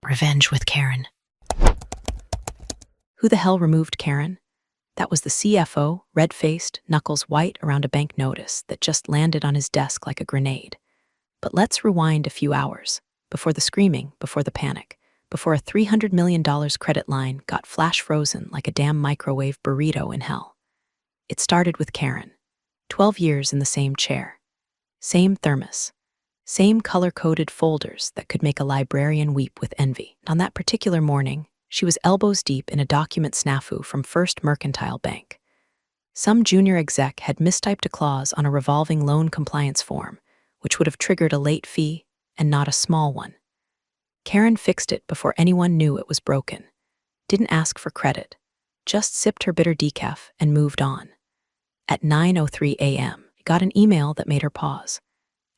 Revenge with Karen. Who the hell removed Karen? That was the CFO, red-faced, knuckles white around a bank notice that just landed on his desk like a grenade. But let's rewind a few hours, before the screaming, before the panic, before a $300 million credit line got flash frozen like a damn microwave burrito in hell. It started with Karen. 12 years in the same chair. Same thermos. Same color-coded folders that could make a librarian weep with envy. On that particular morning, she was elbows deep in a document snafu from First Mercantile Bank. Some junior exec had mistyped a clause on a revolving loan compliance form, which would have triggered a late fee, and not a small one. Karen fixed it before anyone knew it was broken. Didn't ask for credit. Just sipped her bitter decaf and moved on. At 9:03 a.m., got an email that made her pause.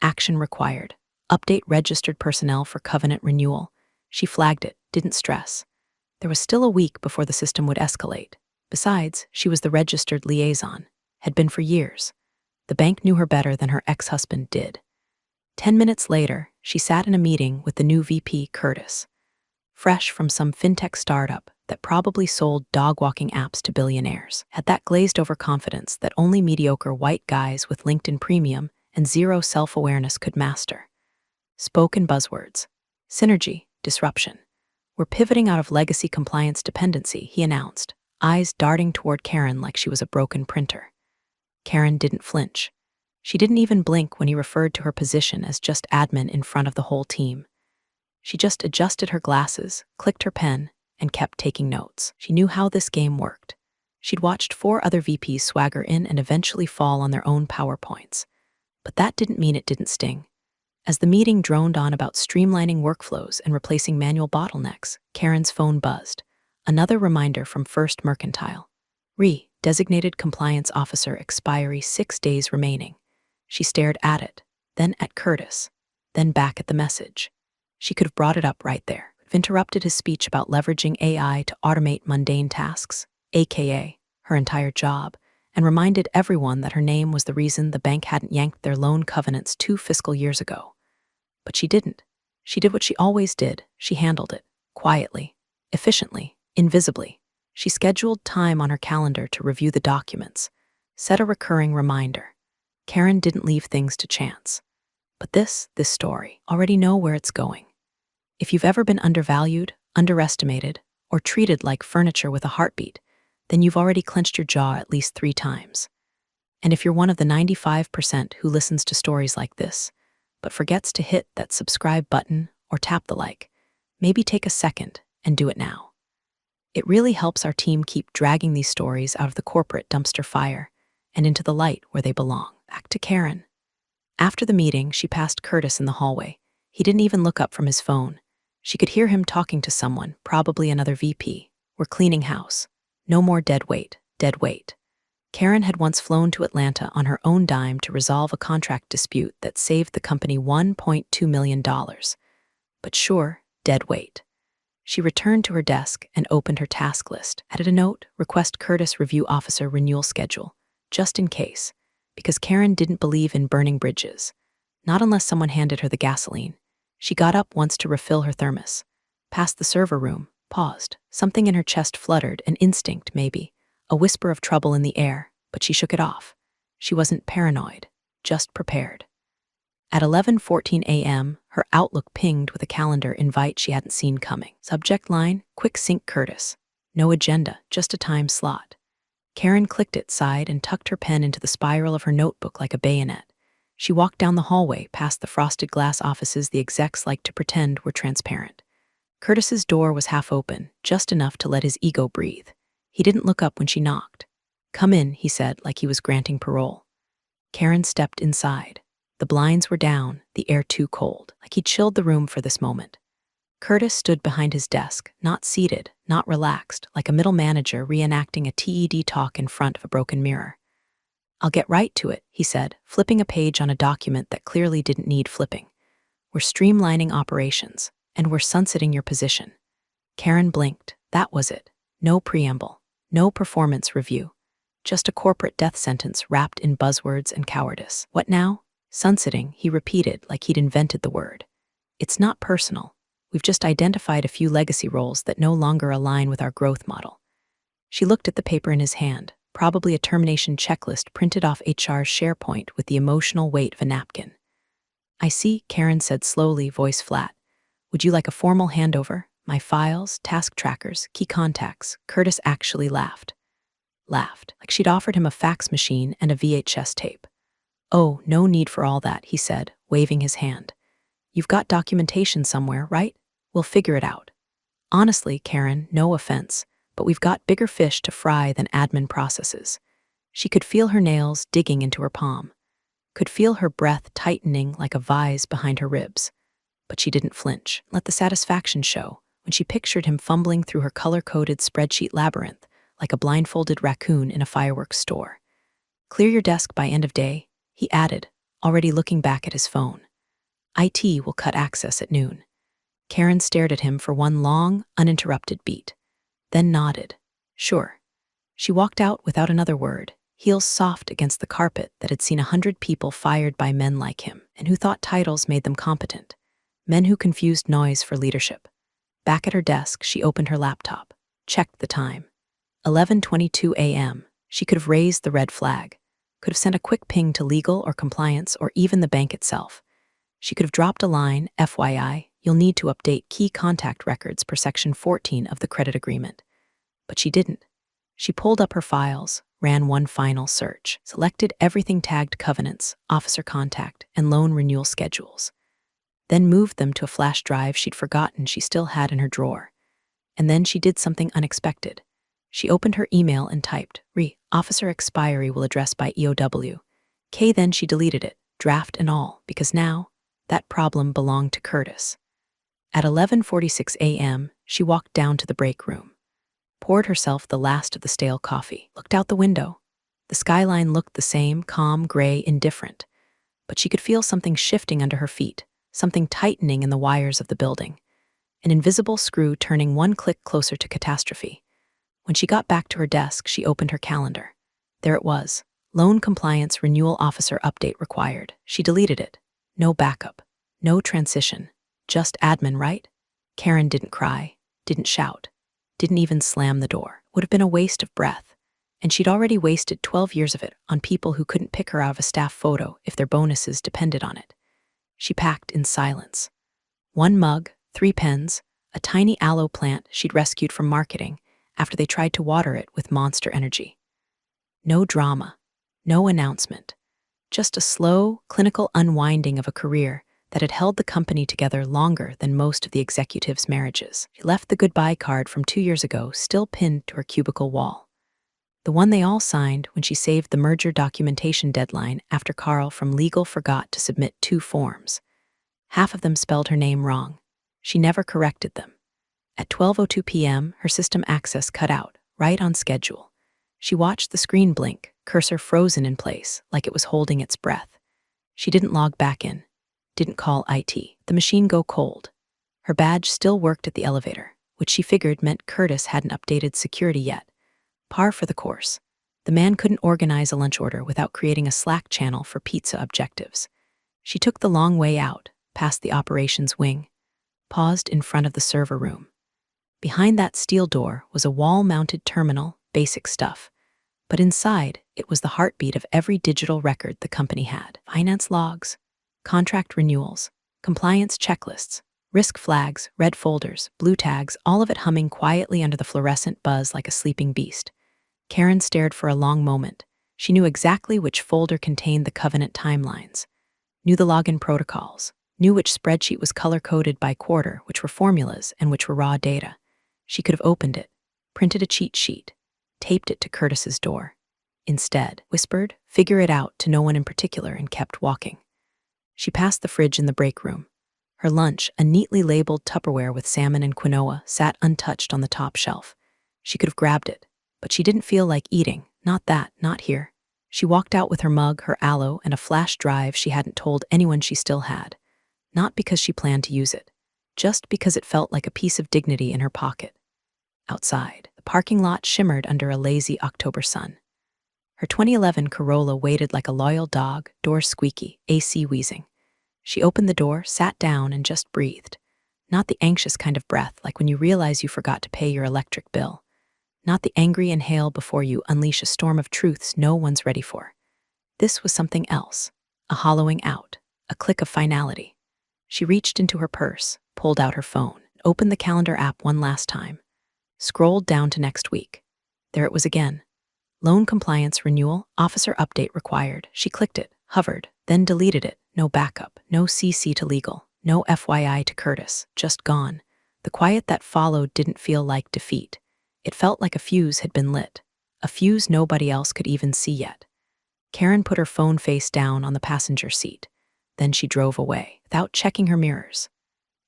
Action required. Update registered personnel for covenant renewal. She flagged it, didn't stress. There was still a week before the system would escalate. Besides, she was the registered liaison. Had been for years. The bank knew her better than her ex-husband did. 10 minutes later, she sat in a meeting with the new VP, Curtis. Fresh from some fintech startup that probably sold dog-walking apps to billionaires. Had that glazed-over confidence that only mediocre white guys with LinkedIn Premium and zero self-awareness could master. Spoken buzzwords. Synergy, disruption. We're pivoting out of legacy compliance dependency, he announced, eyes darting toward Karen like she was a broken printer. Karen didn't flinch. She didn't even blink when he referred to her position as just admin in front of the whole team. She just adjusted her glasses, clicked her pen, and kept taking notes. She knew how this game worked. She'd watched 4 other VPs swagger in and eventually fall on their own PowerPoints. But that didn't mean it didn't sting. As the meeting droned on about streamlining workflows and replacing manual bottlenecks, Karen's phone buzzed. Another reminder from First Mercantile. Designated Compliance Officer expiry 6 days remaining. She stared at it, then at Curtis, then back at the message. She could have brought it up right there, interrupted his speech about leveraging AI to automate mundane tasks, aka her entire job, and reminded everyone that her name was the reason the bank hadn't yanked their loan covenants 2 fiscal years ago. But she didn't. She did what she always did. She handled it, quietly, efficiently, invisibly. She scheduled time on her calendar to review the documents, set a recurring reminder. Karen didn't leave things to chance. But this story, already know where it's going. If you've ever been undervalued, underestimated, or treated like furniture with a heartbeat, then you've already clenched your jaw at least 3 times. And if you're one of the 95% who listens to stories like this, but forgets to hit that subscribe button or tap the like, maybe take a second and do it now. It really helps our team keep dragging these stories out of the corporate dumpster fire and into the light where they belong. Back to Karen. After the meeting, she passed Curtis in the hallway. He didn't even look up from his phone. She could hear him talking to someone, probably another VP. We're cleaning house. No more dead weight, dead weight. Karen had once flown to Atlanta on her own dime to resolve a contract dispute that saved the company $1.2 million. But sure, dead weight. She returned to her desk and opened her task list. Added a note, request Curtis review officer renewal schedule, just in case, because Karen didn't believe in burning bridges. Not unless someone handed her the gasoline. She got up once to refill her thermos, passed the server room, paused. Something in her chest fluttered, an instinct maybe, a whisper of trouble in the air, but she shook it off. She wasn't paranoid, just prepared. At 11:14 a.m., her Outlook pinged with a calendar invite she hadn't seen coming. Subject line, quick sync Curtis. No agenda, just a time slot. Karen clicked it, sighed, and tucked her pen into the spiral of her notebook like a bayonet. She walked down the hallway, past the frosted glass offices the execs liked to pretend were transparent. Curtis's door was half open, just enough to let his ego breathe. He didn't look up when she knocked. Come in, he said, like he was granting parole. Karen stepped inside. The blinds were down, the air too cold, like he'd chilled the room for this moment. Curtis stood behind his desk, not seated, not relaxed, like a middle manager reenacting a TED talk in front of a broken mirror. I'll get right to it, he said, flipping a page on a document that clearly didn't need flipping. We're streamlining operations, and we're sunsetting your position. Karen blinked. That was it. No preamble, no performance review. Just a corporate death sentence wrapped in buzzwords and cowardice. What now? Sunsetting, he repeated like he'd invented the word. It's not personal. We've just identified a few legacy roles that no longer align with our growth model. She looked at the paper in his hand, probably a termination checklist printed off HR's SharePoint with the emotional weight of a napkin. I see, Karen said slowly, voice flat. Would you like a formal handover? My files, task trackers, key contacts. Curtis actually laughed. Like she'd offered him a fax machine and a VHS tape. Oh, no need for all that, he said, waving his hand. You've got documentation somewhere, right? We'll figure it out. Honestly, Karen, no offense, but we've got bigger fish to fry than admin processes. She could feel her nails digging into her palm, could feel her breath tightening like a vise behind her ribs. But she didn't flinch. Let the satisfaction show when she pictured him fumbling through her color-coded spreadsheet labyrinth like a blindfolded raccoon in a fireworks store. Clear your desk by end of day, he added, already looking back at his phone. IT will cut access at noon. Karen stared at him for one long, uninterrupted beat, then nodded. Sure. She walked out without another word, heels soft against the carpet that had seen 100 people fired by men like him and who thought titles made them competent, men who confused noise for leadership. Back at her desk, she opened her laptop, checked the time. 11:22 a.m. She could have raised the red flag, could have sent a quick ping to legal or compliance or even the bank itself. She could have dropped a line, FYI, you'll need to update key contact records per Section 14 of the credit agreement. But she didn't. She pulled up her files, ran one final search, selected everything tagged covenants, officer contact, and loan renewal schedules, then moved them to a flash drive she'd forgotten she still had in her drawer. And then she did something unexpected. She opened her email and typed, Officer expiry will address by EOW. Then she deleted it, draft and all, because now, that problem belonged to Curtis. At 11:46 a.m., she walked down to the break room, poured herself the last of the stale coffee, looked out the window. The skyline looked the same, calm, gray, indifferent. But she could feel something shifting under her feet, something tightening in the wires of the building, an invisible screw turning one click closer to catastrophe. When she got back to her desk, she opened her calendar. There it was, Loan Compliance Renewal Officer Update Required. She deleted it. No backup, no transition, just admin, right? Karen didn't cry, didn't shout, didn't even slam the door. Would have been a waste of breath. And she'd already wasted 12 years of it on people who couldn't pick her out of a staff photo if their bonuses depended on it. She packed in silence. 1 mug, 3 pens, a tiny aloe plant she'd rescued from marketing after they tried to water it with Monster Energy. No drama, no announcement, just a slow, clinical unwinding of a career that had held the company together longer than most of the executives' marriages. She left the goodbye card from 2 years ago still pinned to her cubicle wall. The one they all signed when she saved the merger documentation deadline after Carl from legal forgot to submit 2 forms. Half of them spelled her name wrong. She never corrected them. At 12:02 p.m., her system access cut out, right on schedule. She watched the screen blink, cursor frozen in place, like it was holding its breath. She didn't log back in, didn't call IT. The machine go cold. Her badge still worked at the elevator, which she figured meant Curtis hadn't updated security yet. Par for the course. The man couldn't organize a lunch order without creating a Slack channel for pizza objectives. She took the long way out, past the operations wing, paused in front of the server room. Behind that steel door was a wall-mounted terminal, basic stuff. But inside, it was the heartbeat of every digital record the company had. Finance logs, contract renewals, compliance checklists, risk flags, red folders, blue tags, all of it humming quietly under the fluorescent buzz like a sleeping beast. Karen stared for a long moment. She knew exactly which folder contained the covenant timelines, knew the login protocols, knew which spreadsheet was color-coded by quarter, which were formulas and which were raw data. She could have opened it, printed a cheat sheet, taped it to Curtis's door. Instead, whispered, "Figure it out," to no one in particular and kept walking. She passed the fridge in the break room. Her lunch, a neatly labeled Tupperware with salmon and quinoa, sat untouched on the top shelf. She could have grabbed it, but she didn't feel like eating. Not here. She walked out with her mug, her aloe, and a flash drive she hadn't told anyone she still had. Not because she planned to use it, just because it felt like a piece of dignity in her pocket. Outside, the parking lot shimmered under a lazy October sun. Her 2011 Corolla waited like a loyal dog, doors squeaky, AC wheezing. She opened the door, sat down, and just breathed. Not the anxious kind of breath, like when you realize you forgot to pay your electric bill. Not the angry inhale before you unleash a storm of truths no one's ready for. This was something else, a hollowing out, a click of finality. She reached into her purse, pulled out her phone, opened the calendar app one last time, scrolled down to next week. There it was again. Loan compliance renewal, officer update required. She clicked it, hovered, then deleted it. No backup, no CC to legal, no FYI to Curtis, just gone. The quiet that followed didn't feel like defeat. It felt like a fuse had been lit, a fuse nobody else could even see yet. Karen put her phone face down on the passenger seat. Then she drove away, without checking her mirrors.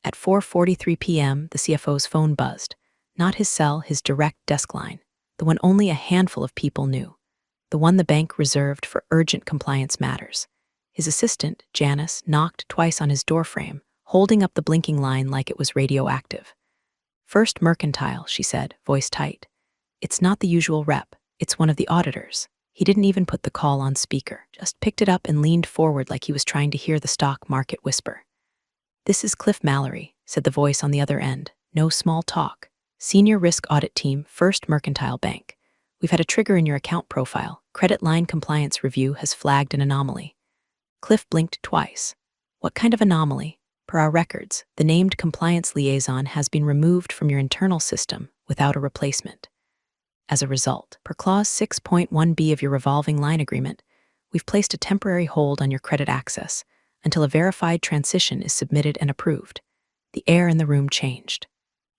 At 4:43 p.m., the CFO's phone buzzed. Not his cell, his direct desk line, the one only a handful of people knew, the one the bank reserved for urgent compliance matters. His assistant, Janice, knocked twice on his doorframe, holding up the blinking line like it was radioactive. "First Mercantile," she said, voice tight. "It's not the usual rep, it's one of the auditors." He didn't even put the call on speaker, just picked it up and leaned forward like he was trying to hear the stock market whisper. "This is Cliff Mallory," said the voice on the other end. "No small talk. Senior Risk Audit Team, First Mercantile Bank. We've had a trigger in your account profile. Credit line compliance review has flagged an anomaly." Cliff blinked twice. "What kind of anomaly?" "Per our records, the named compliance liaison has been removed from your internal system without a replacement. As a result, per Clause 6.1b of your revolving line agreement, we've placed a temporary hold on your credit access until a verified transition is submitted and approved." The air in the room changed.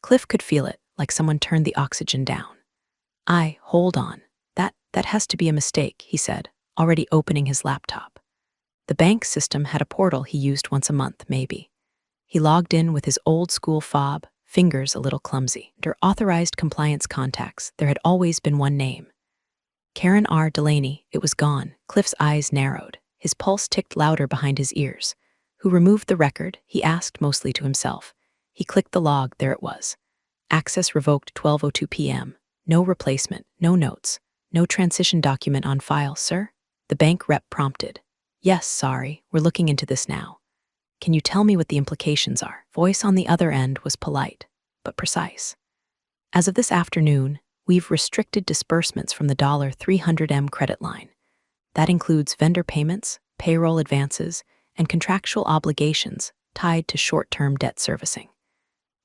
Cliff could feel it, like someone turned the oxygen down. Hold on. That has to be a mistake," he said, already opening his laptop. The bank system had a portal he used once a month, maybe. He logged in with his old-school fob, fingers a little clumsy. Under authorized compliance contacts, there had always been one name. Karen R. Delaney. It was gone. Cliff's eyes narrowed. His pulse ticked louder behind his ears. "Who removed the record?" he asked, mostly to himself. He clicked the log. There it was. "Access revoked 12:02 p.m. No replacement, no notes, no transition document on file, sir?" The bank rep prompted. "Yes, sorry, we're looking into this now. Can you tell me what the implications are?" Voice on the other end was polite, but precise. "As of this afternoon, we've restricted disbursements from the $300M credit line. That includes vendor payments, payroll advances, and contractual obligations tied to short-term debt servicing.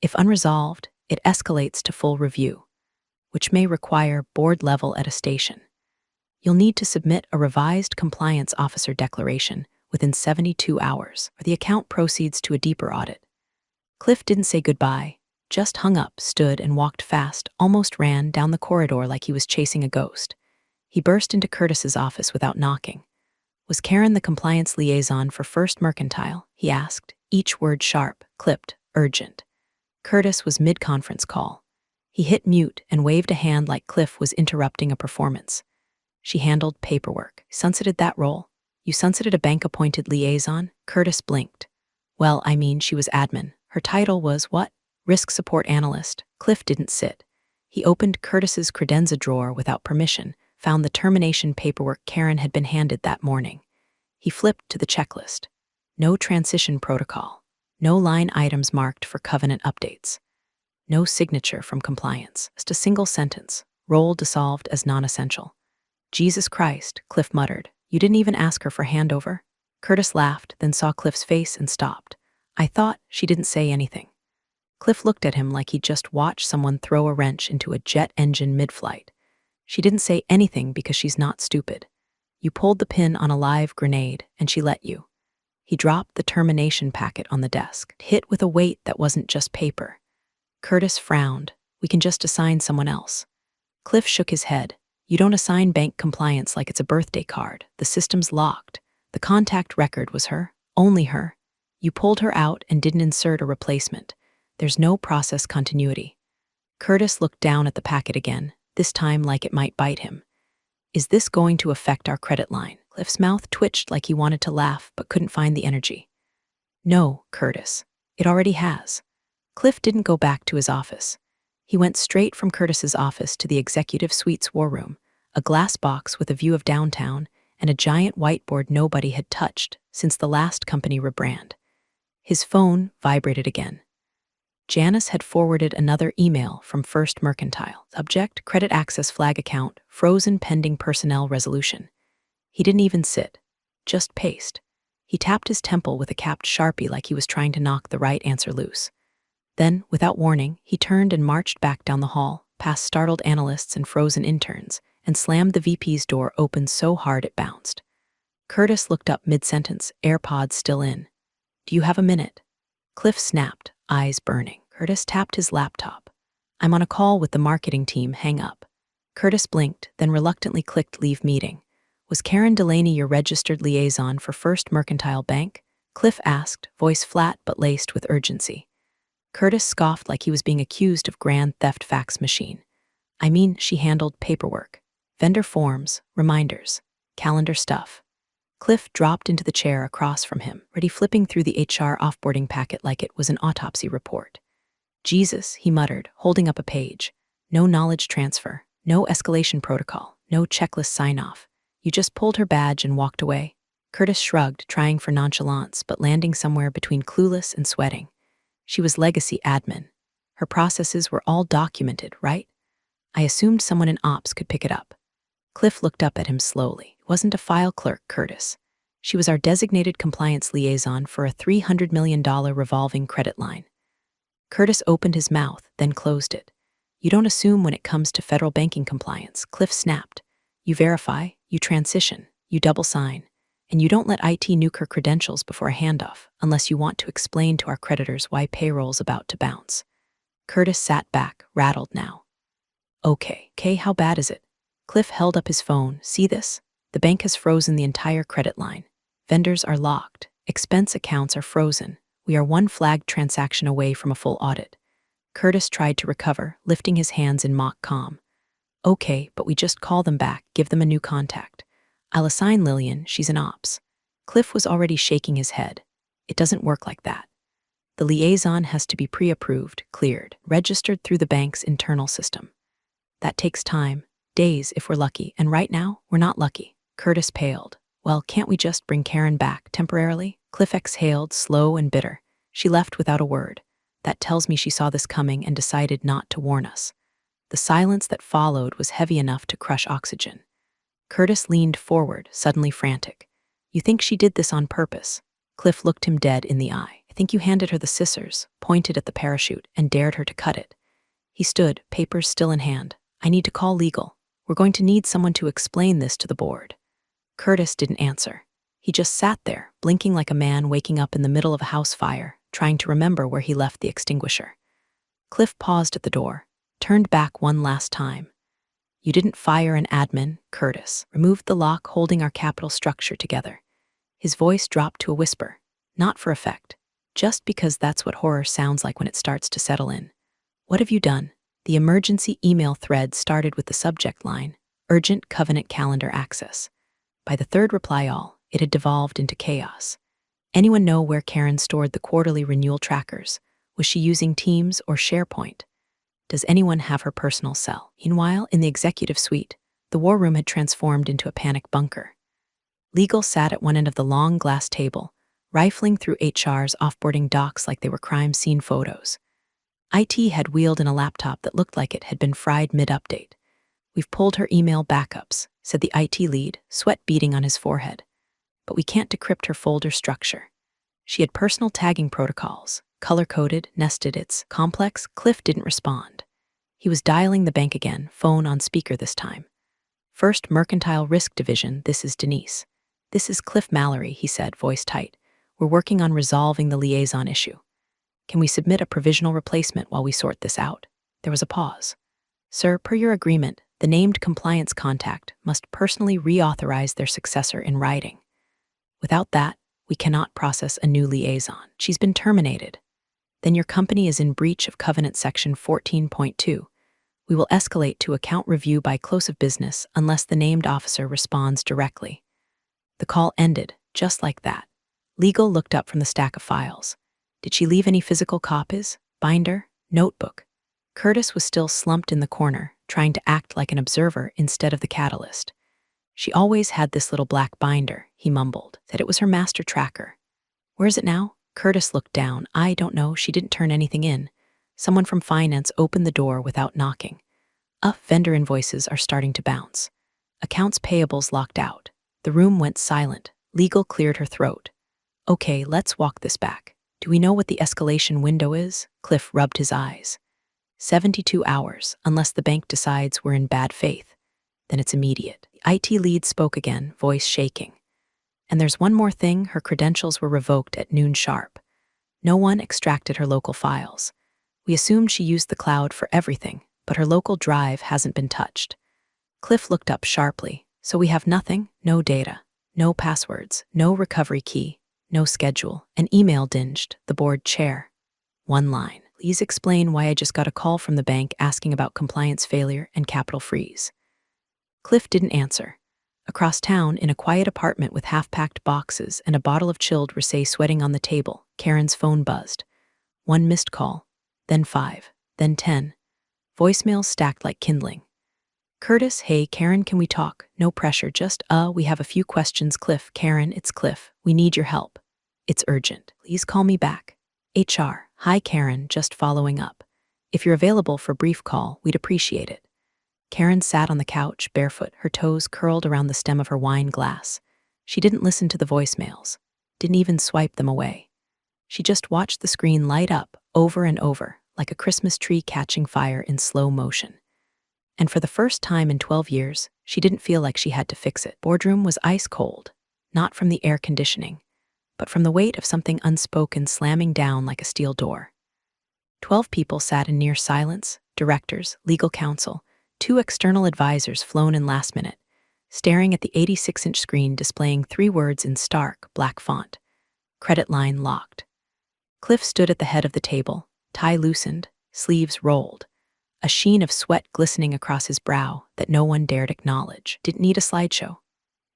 If unresolved, it escalates to full review, which may require board-level attestation. You'll need to submit a revised compliance officer declaration within 72 hours, or the account proceeds to a deeper audit." Cliff didn't say goodbye, just hung up, stood, and walked fast, almost ran down the corridor like he was chasing a ghost. He burst into Curtis's office without knocking. "Was Karen the compliance liaison for First Mercantile?" he asked, each word sharp, clipped, urgent. Curtis was mid-conference call. He hit mute and waved a hand like Cliff was interrupting a performance. "She handled paperwork." "Sunsetted that role?" "You sunsetted a bank-appointed liaison?" Curtis blinked. "Well, I mean, she was admin. Her title was what?" "Risk support analyst." Cliff didn't sit. He opened Curtis's credenza drawer without permission, found the termination paperwork Karen had been handed that morning. He flipped to the checklist. No transition protocol. No line items marked for covenant updates. No signature from compliance. Just a single sentence. Role dissolved as non-essential. "Jesus Christ," Cliff muttered. "You didn't even ask her for handover?" Curtis laughed, then saw Cliff's face and stopped. "I thought." She didn't say anything. Cliff looked at him like he'd just watched someone throw a wrench into a jet engine mid-flight. "She didn't say anything because she's not stupid. You pulled the pin on a live grenade, and she let you." He dropped the termination packet on the desk, hit with a weight that wasn't just paper. Curtis frowned. "We can just assign someone else." Cliff shook his head. "You don't assign bank compliance like it's a birthday card. The system's locked. The contact record was her, only her. You pulled her out and didn't insert a replacement. There's no process continuity." Curtis looked down at the packet again, this time like it might bite him. "Is this going to affect our credit line?" Cliff's mouth twitched like he wanted to laugh but couldn't find the energy. "No, Curtis. It already has." Cliff didn't go back to his office. He went straight from Curtis's office to the executive suite's war room, a glass box with a view of downtown and a giant whiteboard nobody had touched since the last company rebrand. His phone vibrated again. Janice had forwarded another email from First Mercantile. Subject, credit access flag account, frozen pending personnel resolution. He didn't even sit, just paced. He tapped his temple with a capped Sharpie like he was trying to knock the right answer loose. Then, without warning, he turned and marched back down the hall, past startled analysts and frozen interns, and slammed the VP's door open so hard it bounced. Curtis looked up mid-sentence, AirPods still in. "Do you have a minute?" Cliff snapped, eyes burning. Curtis tapped his laptop. "I'm on a call with the marketing team, hang up." Curtis blinked, then reluctantly clicked leave meeting. "Was Karen Delaney your registered liaison for First Mercantile Bank?" Cliff asked, voice flat but laced with urgency. Curtis scoffed like he was being accused of grand theft fax machine. "I mean, she handled paperwork. Vendor forms, reminders, calendar stuff." Cliff dropped into the chair across from him, ready flipping through the HR offboarding packet like it was an autopsy report. "Jesus," he muttered, holding up a page. "No knowledge transfer, no escalation protocol, no checklist sign-off. You just pulled her badge and walked away." Curtis shrugged, trying for nonchalance, but landing somewhere between clueless and sweating. She was legacy admin. Her processes were all documented, right? I assumed someone in ops could pick it up. Cliff looked up at him slowly. It wasn't a file clerk, Curtis. She was our designated compliance liaison for a $300 million revolving credit line. Curtis opened his mouth, then closed it. "You don't assume when it comes to federal banking compliance," Cliff snapped. "You verify, you transition, you double sign, and you don't let IT nuke her credentials before a handoff unless you want to explain to our creditors why payroll's about to bounce." Curtis sat back, rattled now. Okay, how bad is it?" Cliff held up his phone. "See this? The bank has frozen the entire credit line. Vendors are locked. Expense accounts are frozen. We are one flagged transaction away from a full audit." Curtis tried to recover, lifting his hands in mock calm. "Okay, but we just call them back, give them a new contact. I'll assign Lillian, she's in ops." Cliff was already shaking his head. "It doesn't work like that. The liaison has to be pre-approved, cleared, registered through the bank's internal system. That takes time, days if we're lucky, and right now, we're not lucky." Curtis paled. "Well, can't we just bring Karen back, temporarily?" Cliff exhaled, slow and bitter. "She left without a word. That tells me she saw this coming and decided not to warn us." The silence that followed was heavy enough to crush oxygen. Curtis leaned forward, suddenly frantic. "You think she did this on purpose?" Cliff looked him dead in the eye. "I think you handed her the scissors, pointed at the parachute, and dared her to cut it." He stood, papers still in hand. "I need to call legal. We're going to need someone to explain this to the board." Curtis didn't answer. He just sat there, blinking like a man waking up in the middle of a house fire, trying to remember where he left the extinguisher. Cliff paused at the door, turned back one last time. "You didn't fire an admin, Curtis. Removed the lock holding our capital structure together." His voice dropped to a whisper, not for effect, just because that's what horror sounds like when it starts to settle in. "What have you done?" The emergency email thread started with the subject line, "Urgent Covenant Calendar Access." By the third reply all, it had devolved into chaos. "Anyone know where Karen stored the quarterly renewal trackers? Was she using Teams or SharePoint? Does anyone have her personal cell?" Meanwhile, in the executive suite, the war room had transformed into a panic bunker. Legal sat at one end of the long glass table, rifling through HR's offboarding docs like they were crime scene photos. IT had wheeled in a laptop that looked like it had been fried mid-update. "We've pulled her email backups," said the IT lead, sweat beading on his forehead. "But we can't decrypt her folder structure. She had personal tagging protocols, color-coded, nested. It's complex." Cliff didn't respond. He was dialing the bank again, phone on speaker this time. "First Mercantile Risk Division, this is Denise." "This is Cliff Mallory," he said, voice tight. "We're working on resolving the liaison issue. Can we submit a provisional replacement while we sort this out?" There was a pause. "Sir, per your agreement, the named compliance contact must personally reauthorize their successor in writing. Without that, we cannot process a new liaison. She's been terminated. Then your company is in breach of Covenant Section 14.2. We will escalate to account review by close of business unless the named officer responds directly." The call ended, just like that. Legal looked up from the stack of files. Did she leave any physical copies? Binder? Notebook? Curtis was still slumped in the corner, trying to act like an observer instead of the catalyst. "She always had this little black binder," he mumbled, said it was her master tracker. "Where is it now?" Curtis looked down. "I don't know, she didn't turn anything in. Someone from finance opened the door without knocking. Vendor invoices are starting to bounce. Accounts payables locked out. The room went silent. Legal cleared her throat. Okay, let's walk this back. Do we know what the escalation window is? Cliff rubbed his eyes. 72 hours, unless the bank decides we're in bad faith. Then it's immediate. The IT lead spoke again, voice shaking. And there's one more thing, her credentials were revoked at noon sharp. No one extracted her local files. We assumed she used the cloud for everything, but her local drive hasn't been touched. Cliff looked up sharply. So we have nothing, no data, no passwords, no recovery key, no schedule. An email dinged the board chair. One line. Please explain why I just got a call from the bank asking about compliance failure and capital freeze. Cliff didn't answer. Across town, in a quiet apartment with half-packed boxes and a bottle of chilled rosé sweating on the table, Karen's phone buzzed. 1 missed call, then 5, then 10. Voicemails stacked like kindling. Curtis, hey, Karen, can we talk? No pressure, just, we have a few questions. Cliff, Karen, it's Cliff. We need your help. It's urgent. Please call me back. HR, hi, Karen, just following up. If you're available for a brief call, we'd appreciate it. Karen sat on the couch, barefoot, her toes curled around the stem of her wine glass. She didn't listen to the voicemails, didn't even swipe them away. She just watched the screen light up over and over, like a Christmas tree catching fire in slow motion. And for the first time in 12 years, she didn't feel like she had to fix it. Boardroom was ice cold, not from the air conditioning, but from the weight of something unspoken slamming down like a steel door. 12 people sat in near silence, directors, legal counsel, 2 external advisors flown in last minute, staring at the 86-inch screen displaying 3 words in stark, black font. Credit line locked. Cliff stood at the head of the table, tie loosened, sleeves rolled, a sheen of sweat glistening across his brow that no one dared acknowledge. Didn't need a slideshow.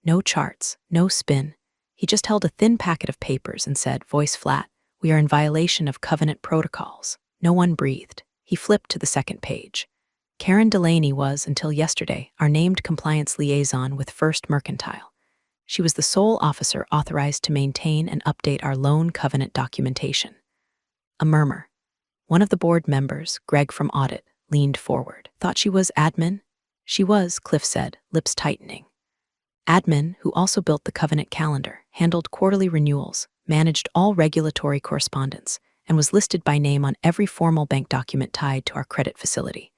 No charts, no spin. He just held a thin packet of papers and said, voice flat, we are in violation of covenant protocols. No one breathed. He flipped to the second page. Karen Delaney was, until yesterday, our named compliance liaison with First Mercantile. She was the sole officer authorized to maintain and update our loan covenant documentation. A murmur. One of the board members, Greg from Audit, leaned forward. Thought she was admin? She was, Cliff said, lips tightening. Admin, who also built the covenant calendar, handled quarterly renewals, managed all regulatory correspondence, and was listed by name on every formal bank document tied to our credit facility.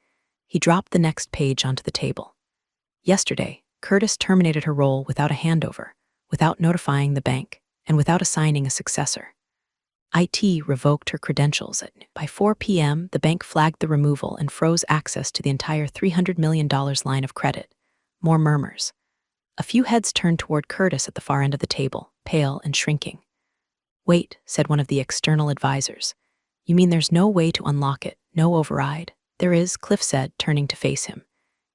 He dropped the next page onto the table. Yesterday, Curtis terminated her role without a handover, without notifying the bank, and without assigning a successor. IT revoked her credentials. By 4 p.m., the bank flagged the removal and froze access to the entire $300 million line of credit. More murmurs. A few heads turned toward Curtis at the far end of the table, pale and shrinking. Wait, said one of the external advisors. You mean there's no way to unlock it, no override? There is, Cliff said, turning to face him.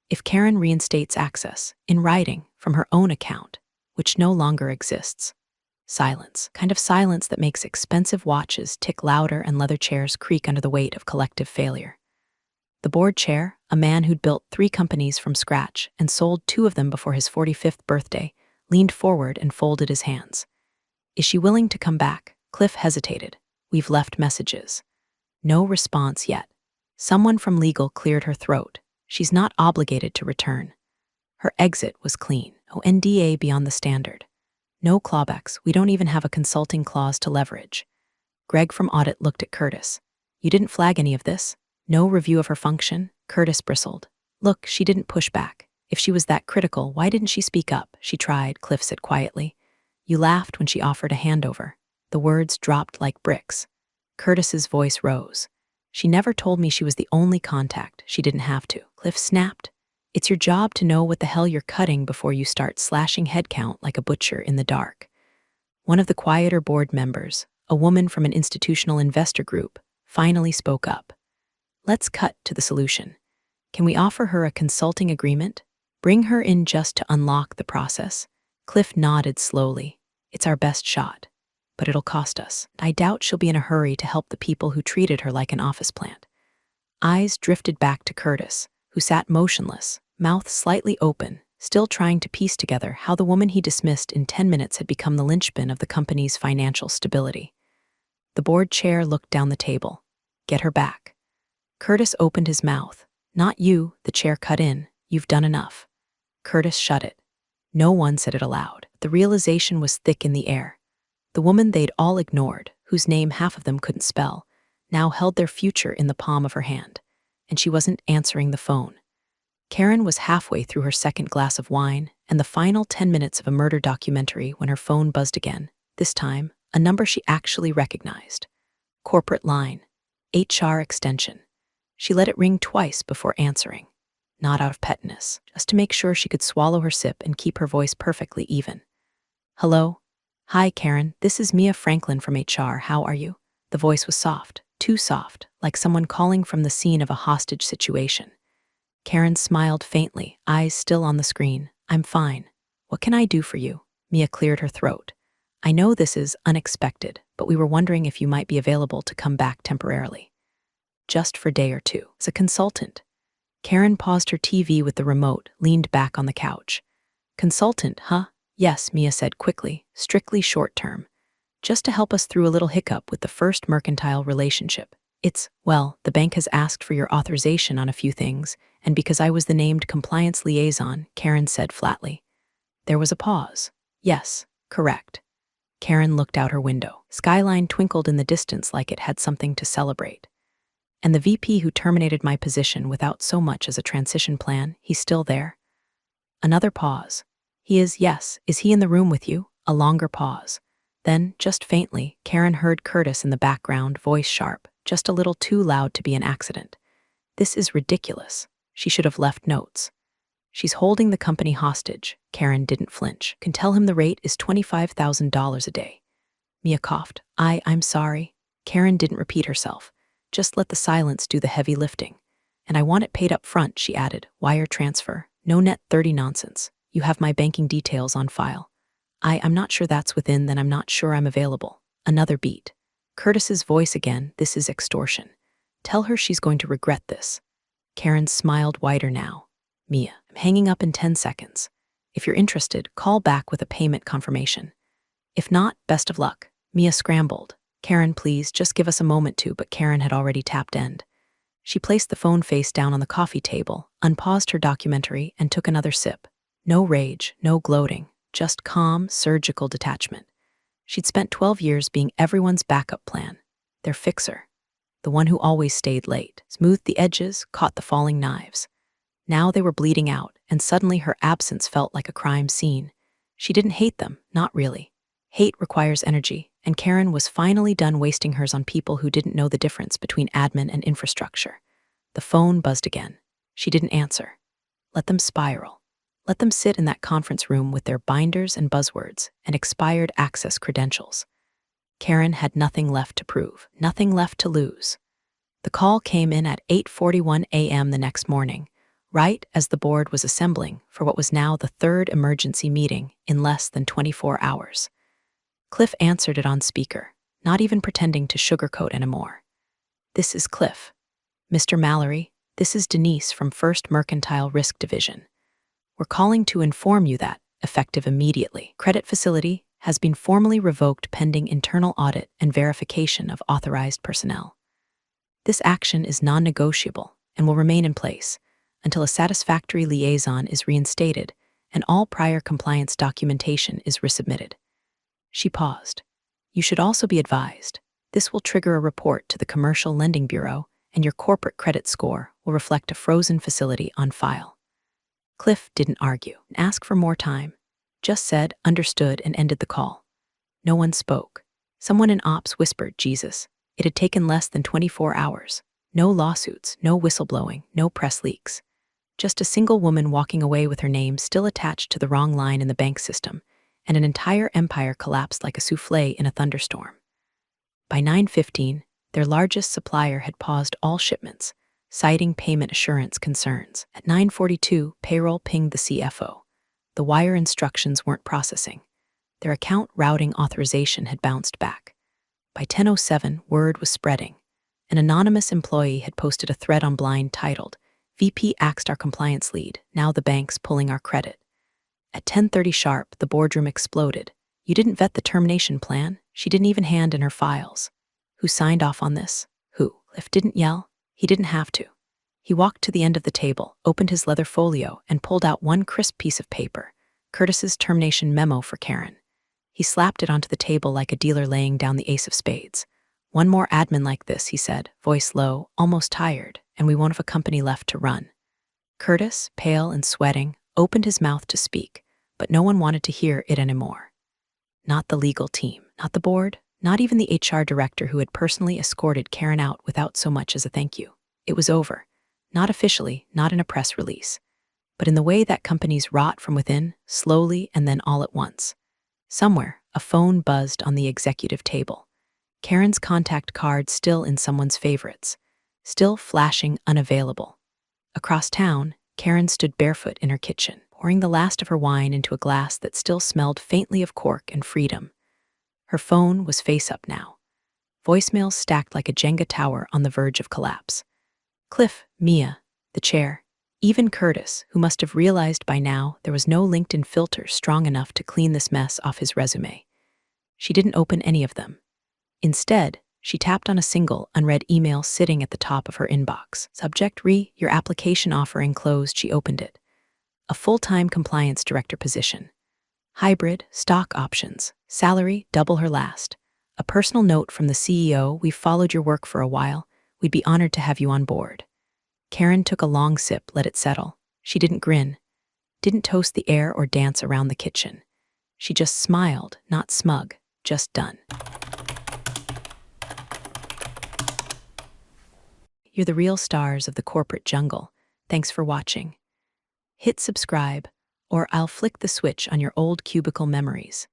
If Karen reinstates access, in writing, from her own account, which no longer exists. Silence, kind of silence that makes expensive watches tick louder and leather chairs creak under the weight of collective failure. The board chair, a man who'd built 3 companies from scratch and sold 2 of them before his 45th birthday, leaned forward and folded his hands. Is she willing to come back? Cliff hesitated. We've left messages. No response yet. Someone from legal cleared her throat. She's not obligated to return. Her exit was clean. No NDA beyond the standard. No clawbacks. We don't even have a consulting clause to leverage. Greg from Audit looked at Curtis. You didn't flag any of this? No review of her function? Curtis bristled. Look, she didn't push back. If she was that critical, why didn't she speak up? She tried, Cliff said quietly. You laughed when she offered a handover. The words dropped like bricks. Curtis's voice rose. She never told me she was the only contact. She didn't have to. Cliff snapped. It's your job to know what the hell you're cutting before you start slashing headcount like a butcher in the dark. One of the quieter board members, a woman from an institutional investor group, finally spoke up. Let's cut to the solution. Can we offer her a consulting agreement? Bring her in just to unlock the process? Cliff nodded slowly. It's our best shot, but it'll cost us. I doubt she'll be in a hurry to help the people who treated her like an office plant. Eyes drifted back to Curtis, who sat motionless, mouth slightly open, still trying to piece together how the woman he dismissed in 10 minutes had become the linchpin of the company's financial stability. The board chair looked down the table. Get her back. Curtis opened his mouth. Not you, the chair cut in. You've done enough. Curtis shut it. No one said it aloud. The realization was thick in the air. The woman they'd all ignored, whose name half of them couldn't spell, now held their future in the palm of her hand. And she wasn't answering the phone. Karen was halfway through her second glass of wine and the final 10 minutes of a murder documentary when her phone buzzed again, this time, a number she actually recognized. Corporate line. HR extension. She let it ring twice before answering. Not out of pettiness, just to make sure she could swallow her sip and keep her voice perfectly even. Hello? Hi, Karen, this is Mia Franklin from HR. How are you? The voice was soft, too soft, like someone calling from the scene of a hostage situation. Karen smiled faintly, eyes still on the screen. I'm fine. What can I do for you? Mia cleared her throat. I know this is unexpected, but we were wondering if you might be available to come back temporarily. Just for a day or two, as a consultant. Karen paused her TV with the remote, leaned back on the couch. Consultant, huh? Yes, Mia said quickly, strictly short-term. Just to help us through a little hiccup with the first mercantile relationship. The bank has asked for your authorization on a few things, and because I was the named compliance liaison, Karen said flatly. There was a pause. Yes, correct. Karen looked out her window. Skyline twinkled in the distance like it had something to celebrate. And the VP who terminated my position without so much as a transition plan, he's still there? Another pause. He is, yes. Is he in the room with you? A longer pause. Then, just faintly, Karen heard Curtis in the background, voice sharp, just a little too loud to be an accident. This is ridiculous. She should have left notes. She's holding the company hostage. Karen didn't flinch. Can tell him the rate is $25,000 a day. Mia coughed. I'm sorry. Karen didn't repeat herself. Just let the silence do the heavy lifting. And I want it paid up front, she added. Wire transfer. No net 30 nonsense. You have my banking details on file. I'm not sure that's within, then I'm not sure I'm available. Another beat. Curtis's voice again. This is extortion. Tell her she's going to regret this. Karen smiled wider now. Mia, I'm hanging up in 10 seconds. If you're interested, call back with a payment confirmation. If not, best of luck. Mia scrambled. Karen, please, just give us a moment to, but Karen had already tapped end. She placed the phone face down on the coffee table, unpaused her documentary, and took another sip. No rage, no gloating, just calm, surgical detachment. She'd spent 12 years being everyone's backup plan, their fixer, the one who always stayed late, smoothed the edges, caught the falling knives. Now they were bleeding out, and suddenly her absence felt like a crime scene. She didn't hate them, not really. Hate requires energy, and Karen was finally done wasting hers on people who didn't know the difference between admin and infrastructure. The phone buzzed again. She didn't answer. Let them spiral. Let them sit in that conference room with their binders and buzzwords and expired access credentials. Karen had nothing left to prove, nothing left to lose. The call came in at 8:41 a.m. the next morning, right as the board was assembling for what was now the third emergency meeting in less than 24 hours. Cliff answered it on speaker, not even pretending to sugarcoat anymore. This is Cliff. Mr. Mallory, this is Denise from First Mercantile Risk Division. We're calling to inform you that, effective immediately, credit facility has been formally revoked pending internal audit and verification of authorized personnel. This action is non-negotiable and will remain in place until a satisfactory liaison is reinstated and all prior compliance documentation is resubmitted. She paused. You should also be advised, this will trigger a report to the Commercial Lending Bureau and your corporate credit score will reflect a frozen facility on file. Cliff didn't argue and ask for more time, just said, understood, and ended the call. No one spoke. Someone in ops whispered, Jesus. It had taken less than 24 hours. No lawsuits, no whistleblowing, no press leaks. Just a single woman walking away with her name still attached to the wrong line in the bank system, and an entire empire collapsed like a souffle in a thunderstorm. By 9:15, their largest supplier had paused all shipments, citing payment assurance concerns. At 9:42, payroll pinged the CFO. The wire instructions weren't processing. Their account routing authorization had bounced back. By 10:07, word was spreading. An anonymous employee had posted a thread on Blind titled, VP axed our compliance lead, now the bank's pulling our credit. At 10:30 sharp, the boardroom exploded. You didn't vet the termination plan? She didn't even hand in her files. Who signed off on this? Who? Cliff didn't yell. He didn't have to. He walked to the end of the table, opened his leather folio, and pulled out one crisp piece of paper, Curtis's termination memo for Karen. He slapped it onto the table like a dealer laying down the ace of spades. "One more admin like this," he said, voice low, almost tired, "and we won't have a company left to run." Curtis, pale and sweating, opened his mouth to speak, but no one wanted to hear it anymore. Not the legal team, not the board, not even the HR director who had personally escorted Karen out without so much as a thank you. It was over. Not officially, not in a press release, but in the way that companies rot from within, slowly and then all at once. Somewhere, a phone buzzed on the executive table. Karen's contact card still in someone's favorites, still flashing unavailable. Across town, Karen stood barefoot in her kitchen, pouring the last of her wine into a glass that still smelled faintly of cork and freedom. Her phone was face up now. Voicemails stacked like a Jenga tower on the verge of collapse. Cliff, Mia, the chair, even Curtis, who must have realized by now there was no LinkedIn filter strong enough to clean this mess off his resume. She didn't open any of them. Instead, she tapped on a single, unread email sitting at the top of her inbox. Subject: your application offer enclosed. She opened it. A full-time compliance director position. Hybrid, stock options, salary, double her last. A personal note from the CEO: "We've followed your work for a while. We'd be honored to have you on board." Karen took a long sip, let it settle. She didn't grin, didn't toast the air or dance around the kitchen. She just smiled, not smug, just done. You're the real stars of the corporate jungle. Thanks for watching. Hit subscribe, or I'll flick the switch on your old cubicle memories.